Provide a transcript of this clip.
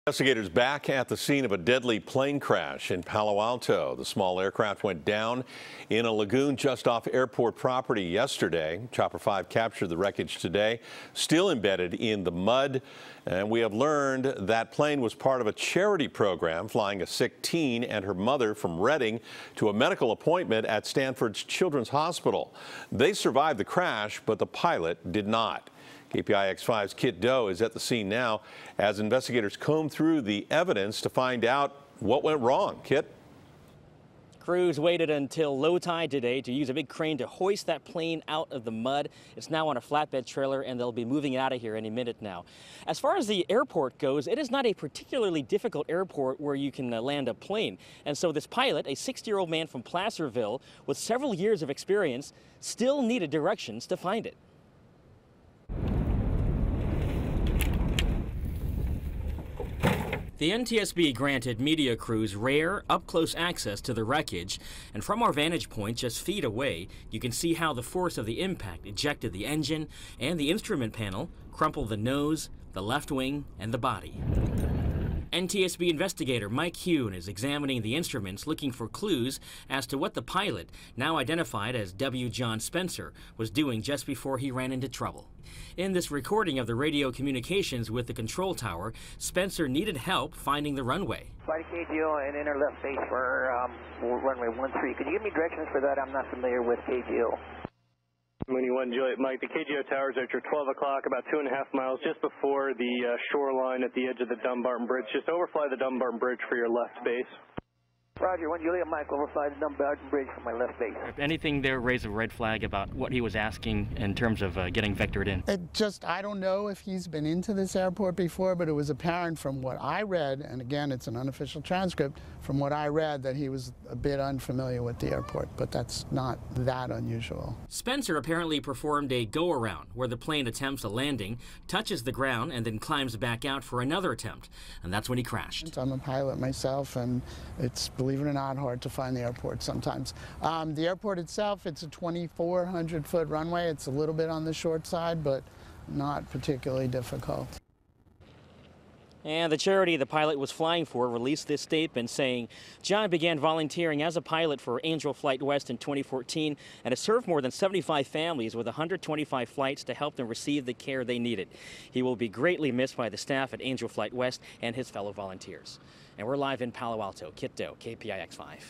Investigators back at the scene of a deadly plane crash in Palo Alto. The small aircraft went down in a lagoon just off airport property yesterday. Chopper 5 captured the wreckage today, still embedded in the mud. And we have learned that plane was part of a charity program flying a sick teen and her mother from Redding to a medical appointment at Standford's Children's Hospital. They survived the crash, but the pilot did not. KPIX 5's Kiet Do is at the scene now as investigators comb through the evidence to find out what went wrong. Kit? Crews waited until low tide today to use a big crane to hoist that plane out of the mud. It's now on a flatbed trailer, and they'll be moving it out of here any minute now. As far as the airport goes, it is not a particularly difficult airport where you can land a plane. And so this pilot, a 60-year-old man from Placerville with several years of experience, still needed directions to find it. The NTSB granted media crews rare, up-close access to the wreckage, and from our vantage point just feet away, you can see how the force of the impact ejected the engine and the instrument panel, crumpled the nose, the left wing, and the body. NTSB investigator Mike Hune is examining the instruments looking for clues as to what the pilot, now identified as W. John Spencer, was doing just before he ran into trouble. In this recording of the radio communications with the control tower, Spencer needed help finding the runway. Flight KGO and enter left base for runway 13. Could you give me directions for that? I'm not familiar with KGO. Mooney 1 Juliet Mike, the KGO towers are at your 12 o'clock, about 2.5 miles just before the shoreline at the edge of the Dumbarton Bridge. Just overfly the Dumbarton Bridge for your left base. Roger, 1 Juliet Mike, overfly the Dumbarton Bridge for my left base. Anything there raise a red flag about what he was asking in terms of getting vectored in? I don't know if he's been into this airport before, but it was apparent from what I read, and again, it's an unofficial transcript, from what I read that he was a bit unfamiliar with the airport, but that's not that unusual. Spencer apparently performed a go-around where the plane attempts a landing, touches the ground, and then climbs back out for another attempt, and that's when he crashed. I'm a pilot myself, and it's, believe it or not, hard to find the airport sometimes. The airport itself, it's a 2,400-foot runway. It's a little bit on the short side, but not particularly difficult. And the charity the pilot was flying for released this statement saying, John began volunteering as a pilot for Angel Flight West in 2014 and has served more than 75 families with 125 flights to help them receive the care they needed. He will be greatly missed by the staff at Angel Flight West and his fellow volunteers. And we're live in Palo Alto. Kiet Do, KPIX 5.